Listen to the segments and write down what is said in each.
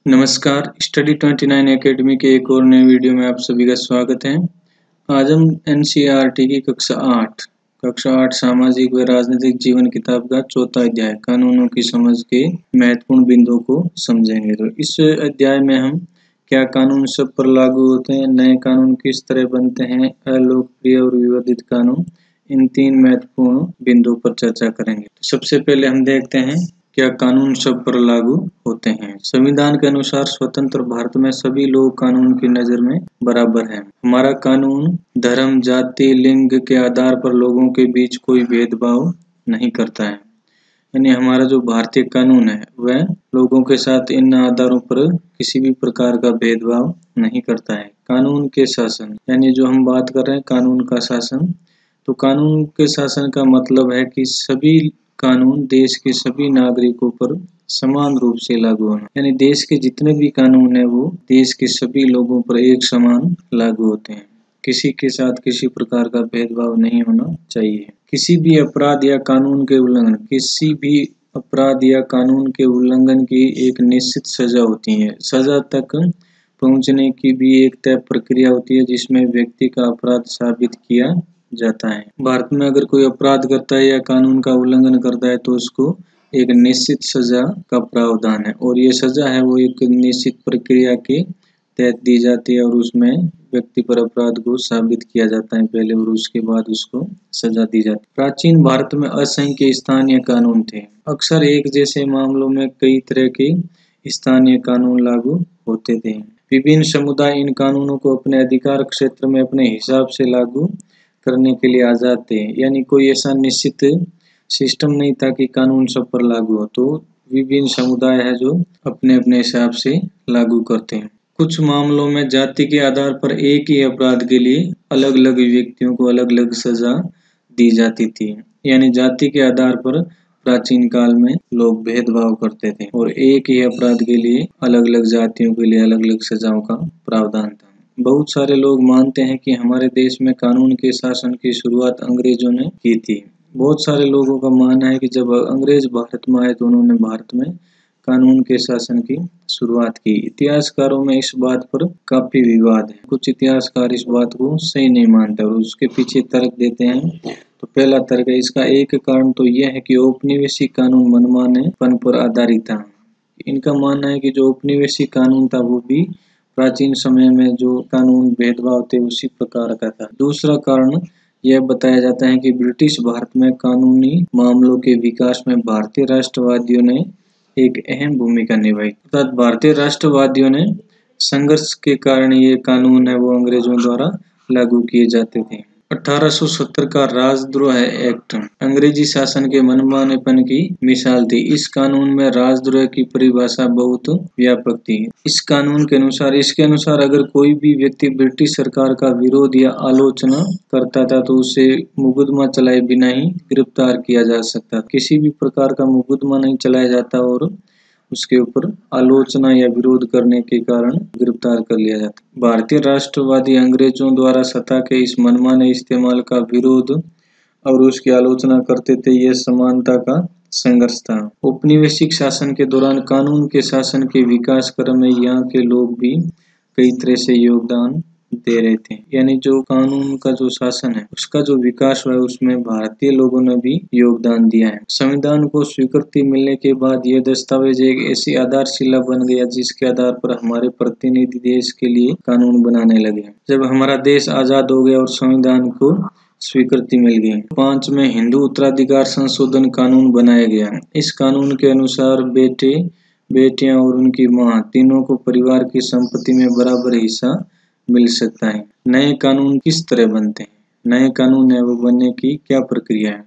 नमस्कार, study 29 academy के एक और नए वीडियो में आप सभी का स्वागत है। आज हम एनसीईआरटी की कक्षा 8 सामाजिक व राजनीतिक जीवन किताब का चौथा अध्याय कानूनों की समझ के महत्वपूर्ण बिंदुओं को समझेंगे। तो इस अध्याय में हम क्या कानून सब पर लागू होते हैं, नए कानून किस तरह बनते हैं, अलोकप्रिय और विवादित कानून, इन 3 महत्वपूर्ण बिंदुओं पर चर्चा करेंगे। सबसे पहले हम देखते हैं क्या कानून सब पर लागू होते हैं। संविधान के अनुसार स्वतंत्र भारत में सभी लोग कानून की नजर में बराबर हैं। हमारा कानून धर्म, जाति, लिंग के आधार पर लोगों के बीच कोई भेदभाव नहीं करता है। यानी हमारा जो भारतीय कानून है वह लोगों के साथ इन आधारों पर किसी भी प्रकार का भेदभाव नहीं करता है। कानून के शासन, यानी जो हम बात कर रहे हैं कानून का शासन, तो कानून के शासन का मतलब है कि सभी कानून देश के सभी नागरिकों पर समान रूप से लागू होना। यानी देश के जितने भी कानून है वो देश के सभी लोगों पर एक समान लागू होते हैं। किसी के साथ किसी प्रकार का भेदभाव नहीं होना चाहिए। किसी भी अपराध या कानून के उल्लंघन की एक निश्चित सजा होती है। सजा तक पहुंचने की भी एक तय प्रक्रिया होती है जिसमें व्यक्ति का अपराध साबित किया जाता है। भारत में अगर कोई अपराध करता है या कानून का उल्लंघन करता है तो उसको एक निश्चित सजा का प्रावधान है और ये सजा है वो एक निश्चित प्रक्रिया के तहत दी जाती है और उसमें व्यक्ति पर अपराध को साबित किया जाता है पहले और उसके बाद उसको सजा दी जाती है। प्राचीन भारत में असंख्य स्थानीय कानून थे। अक्सर एक जैसे मामलों में कई तरह के स्थानीय कानून लागू होते थे। विभिन्न समुदाय इन कानूनों को अपने अधिकार क्षेत्र में अपने हिसाब से लागू करने के लिए आजाद थे। यानी कोई ऐसा निश्चित सिस्टम नहीं था कि कानून सब पर लागू हो, तो विभिन्न समुदाय है जो अपने अपने हिसाब से लागू करते हैं। कुछ मामलों में जाति के आधार पर एक ही अपराध के लिए अलग अलग व्यक्तियों को अलग अलग सजा दी जाती थी। यानी जाति के आधार पर प्राचीन काल में लोग भेदभाव करते थे और एक ही अपराध के लिए अलग अलग जातियों के लिए अलग अलग सजाओं का प्रावधान था। बहुत सारे लोग मानते हैं कि हमारे देश में कानून के शासन की शुरुआत अंग्रेजों ने की थी। बहुत सारे लोगों का मानना है कि जब अंग्रेज भारत में आए तो उन्होंने भारत में कानून के शासन की शुरुआत की। इतिहासकारों में इस बात पर काफी विवाद है। कुछ इतिहासकार इस बात को सही नहीं मानते और उसके पीछे तर्क देते हैं। तो पहला तर्क है, इसका एक कारण तो यह है कि औपनिवेशिक कानून मनमानेपन पर आधारित था। इनका मानना है कि जो औपनिवेशिक कानून था वो भी प्राचीन समय में जो कानून भेदभाव थे उसी प्रकार का था। दूसरा कारण यह बताया जाता है कि ब्रिटिश भारत में कानूनी मामलों के विकास में भारतीय राष्ट्रवादियों ने एक अहम भूमिका निभाई। अर्थात भारतीय राष्ट्रवादियों ने संघर्ष के कारण ये कानून है वो अंग्रेजों द्वारा लागू किए जाते थे। 1870 का राजद्रोह एक्ट अंग्रेजी शासन के मनमानेपन की मिसाल थी। इस कानून में राजद्रोह की परिभाषा बहुत व्यापक थी। इसके अनुसार अगर कोई भी व्यक्ति ब्रिटिश सरकार का विरोध या आलोचना करता था तो उसे मुकदमा चलाए बिना ही गिरफ्तार किया जा सकता। किसी भी प्रकार का मुकदमा नहीं चलाया जाता और उसके ऊपर आलोचना या विरोध करने के कारण गिरफ्तार कर लिया जाता। भारतीय राष्ट्रवादी अंग्रेजों द्वारा सत्ता के इस मनमाने इस्तेमाल का विरोध और उसकी आलोचना करते थे। यह समानता का संघर्ष था। औपनिवेशिक शासन के दौरान कानून के शासन के विकास क्रम में यहाँ के लोग भी कई तरह से योगदान दे रहे थे। यानी जो कानून का जो शासन है उसका जो विकास हुआ है उसमें भारतीय लोगों ने भी योगदान दिया है। संविधान को स्वीकृति मिलने के बाद यह दस्तावेज एक ऐसी आधारशिला बन गया जिसके आधार पर हमारे प्रतिनिधि देश के लिए कानून बनाने लगे। जब हमारा देश आजाद हो गया और संविधान को स्वीकृति मिल गई, 5 में हिंदू उत्तराधिकार संशोधन कानून बनाया गया। इस कानून के अनुसार बेटे, बेटियां और उनकी मां तीनों को परिवार की संपत्ति में बराबर हिस्सा मिल सकता है। नए कानून किस तरह बनते हैं, नए कानून है वो बनने की क्या प्रक्रिया है।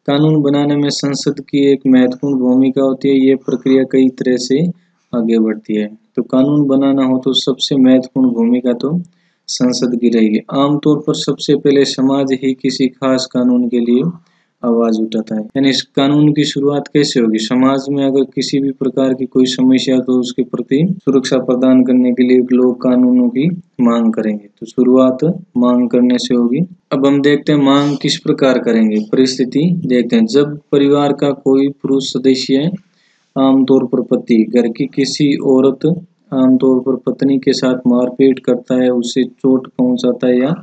कानून बनाने में संसद की एक महत्वपूर्ण भूमिका होती है। ये प्रक्रिया कई तरह से आगे बढ़ती है। तो कानून बनाना हो तो सबसे महत्वपूर्ण भूमिका तो संसद की रहेगी। आमतौर पर सबसे पहले समाज ही किसी खास कानून के लिए आवाज उठाता है। यानी इस कानून की शुरुआत कैसे होगी, समाज में अगर किसी भी प्रकार की कोई समस्या तो उसके प्रति सुरक्षा प्रदान करने के लिए लोग कानूनों की मांग करेंगे। तो शुरुआत मांग करने से होगी। अब हम देखते हैं मांग किस प्रकार करेंगे। परिस्थिति देखते हैं, जब परिवार का कोई पुरुष सदस्य, आमतौर पर पति, घर की किसी औरत आमतौर पर पत्नी के साथ मारपीट करता है, उसे चोट पहुंचाता है या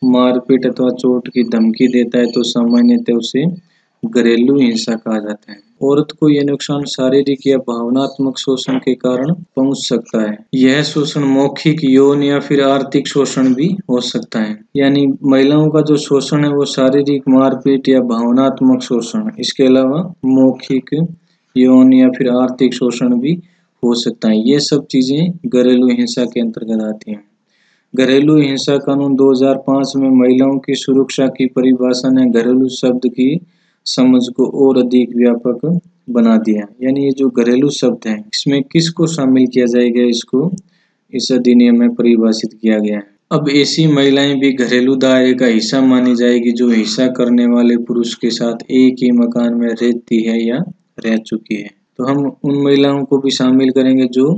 मारपीट अथवा चोट की धमकी देता है तो सामान्यतः उसे घरेलू हिंसा कहा जाता है। औरत को यह नुकसान शारीरिक या भावनात्मक शोषण के कारण पहुंच सकता है। यह शोषण मौखिक, यौन या फिर आर्थिक शोषण भी हो सकता है। यानी महिलाओं का जो शोषण है वो शारीरिक मारपीट या भावनात्मक शोषण, इसके अलावा मौखिक, यौन या फिर आर्थिक शोषण भी हो सकता है। ये सब चीजें घरेलू हिंसा के अंतर्गत आती हैं। घरेलू हिंसा कानून 2005 में महिलाओं की सुरक्षा की परिभाषा ने घरेलू शब्द की समझ को और अधिक व्यापक बना दिया। यानी ये जो घरेलू शब्द है इसमें किसको शामिल किया जाएगा, इसको इस अधिनियम में परिभाषित किया गया है। अब ऐसी महिलाएं भी घरेलू दायरे का हिस्सा मानी जाएगी जो हिंसा करने वाले पुरुष के साथ एक ही मकान में रहती है या रह चुकी है। तो हम उन महिलाओं को भी शामिल करेंगे जो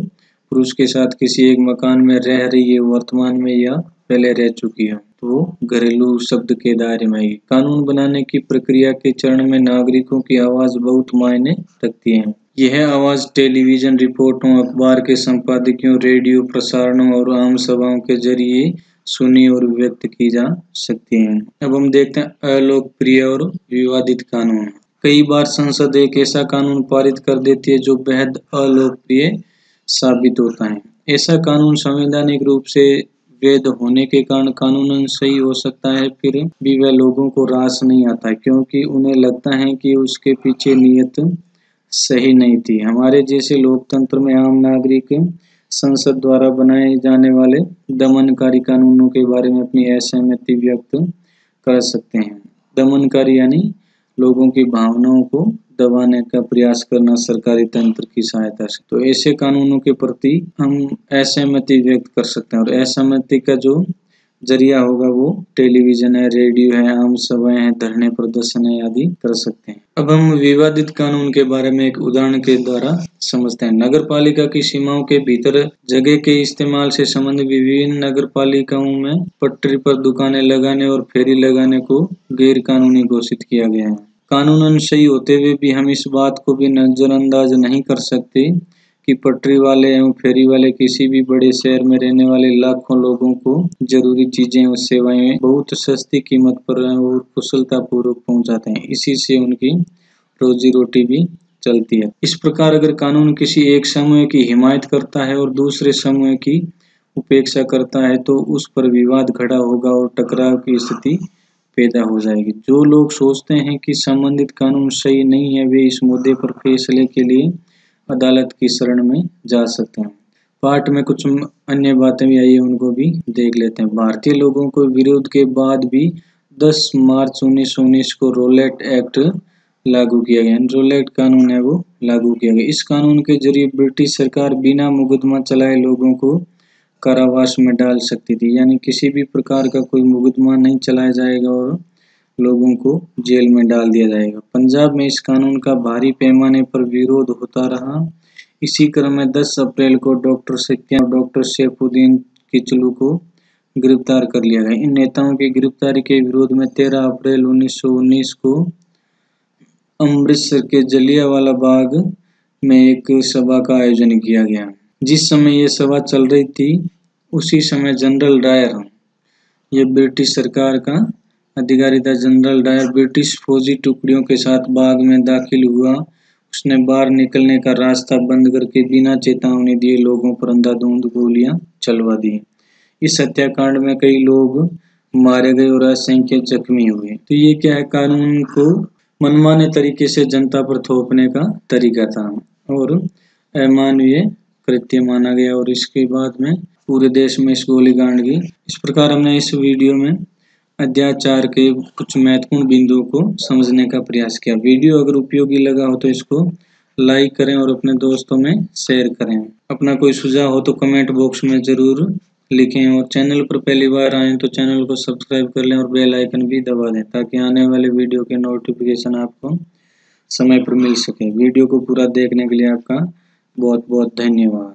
पुरुष के साथ किसी एक मकान में रह रही है वर्तमान में या पहले रह चुकी है, तो वो घरेलू शब्द के दायरे में आएगी। कानून बनाने की प्रक्रिया के चरण में नागरिकों की आवाज बहुत मायने रखती है। यह आवाज टेलीविजन रिपोर्टों, अखबार के संपादकीयों, रेडियो प्रसारणों और आम सभाओं के जरिए सुनी और व्यक्त की जा सकती है। अब हम देखते हैं अलोकप्रिय और विवादित कानून। कई बार संसद एक ऐसा कानून पारित कर देती है जो बेहद अलोकप्रिय साबित होता है। ऐसा कानून संवैधानिक रूप से वैध होने के कारण कानूनन सही हो सकता है, फिर भी वह लोगों को रास नहीं आता क्योंकि उन्हें लगता है कि उसके पीछे नीयत सही नहीं थी। हमारे जैसे लोकतंत्र में आम नागरिक संसद द्वारा बनाए जाने वाले दमनकारी कानूनों के बारे में अपनी असहमति व्यक्त कर सकते हैं। दमनकारी यानी लोगों की भावनाओं को दबाने का प्रयास करना सरकारी तंत्र की सहायता से। तो ऐसे कानूनों के प्रति हम असहमति व्यक्त कर सकते हैं और असहमति का जो जरिया होगा वो टेलीविजन है, रेडियो है, आम सभाएं हैं, धरने, प्रदर्शन है आदि कर सकते हैं। अब हम विवादित कानून के बारे में एक उदाहरण के द्वारा समझते हैं। नगर पालिका की सीमाओं के भीतर जगह के इस्तेमाल से संबंधित विभिन्न नगर पालिकाओं में पटरी पर दुकानें लगाने और फेरी लगाने को गैर कानूनी घोषित किया गया है। कानूनन सही होते हुए भी हम इस बात को भी नजरअंदाज नहीं कर सकते कि पटरी वाले एवं फेरी वाले किसी भी बड़े शहर में रहने वाले लाखों लोगों को जरूरी चीजें और सेवाएं बहुत सस्ती कीमत पर और कुशलता पूर्वक पहुंचाते हैं। इसी से उनकी रोजी रोटी भी चलती है। इस प्रकार अगर कानून किसी एक समूह की हिमायत करता है और दूसरे समूह की उपेक्षा करता है तो उस पर विवाद खड़ा होगा और टकराव की स्थिति पैदा हो जाएगी। जो लोग सोचते हैं कि संबंधित कानून सही नहीं है वे इस मुद्दे पर फैसले के लिए अदालत की शरण में जा सकते हैं। पाठ में कुछ अन्य बातें भी आई है, उनको भी देख लेते हैं। भारतीय लोगों को विरोध के बाद भी 10 मार्च 1919 को रोलेट एक्ट लागू किया गया। रोलेट कानून है वो लागू किया गया। इस कानून के जरिए ब्रिटिश सरकार बिना मुकदमा चलाए लोगों को कारावास में डाल सकती थी। यानी किसी भी प्रकार का कोई मुकदमा नहीं चलाया जाएगा और लोगों को जेल में डाल दिया जाएगा। पंजाब में इस कानून का भारी पैमाने पर विरोध होता रहा। इसी क्रम में 10 अप्रैल को डॉक्टर सत्या और डॉक्टर सैफुद्दीन किचलू को गिरफ्तार कर लिया गया। इन नेताओं की गिरफ्तारी के विरोध में 13 अप्रैल 1919 को अमृतसर के जलियांवाला बाग में एक सभा का आयोजन किया गया। जिस समय ये सभा चल रही थी उसी समय जनरल डायर, ये ब्रिटिश सरकार का अधिकारी था, जनरल डायर ब्रिटिश फौजी टुकड़ियों के साथ बाग में दाखिल हुआ। उसने बाहर निकलने का रास्ता बंद करके बिना चेतावनी दिए लोगों पर अंधाधुंध गोलियां चलवा दी। इस हत्याकांड में कई लोग मारे गए और असंख्य जख्मी हुए। तो ये क्या है, कानून को मनमाने तरीके से जनता पर थोपने का तरीका था और अमानवीय कृत्य माना गया और इसके बाद में पूरे देश में इस गोलीकांड की। इस प्रकार हमने इस वीडियो में अध्याय 4 के कुछ महत्वपूर्ण बिंदुओं को समझने का प्रयास किया। वीडियो अगर उपयोगी लगा हो तो इसको लाइक करें और अपने दोस्तों में शेयर करें। अपना कोई सुझाव हो तो कमेंट बॉक्स में जरूर लिखें और चैनल पर पहली बार आए तो चैनल को सब्सक्राइब कर लें और बेल आइकन भी दबा दें ताकि आने वाले वीडियो के नोटिफिकेशन आपको समय पर मिल सके। वीडियो को पूरा देखने के लिए आपका बहुत बहुत धन्यवाद।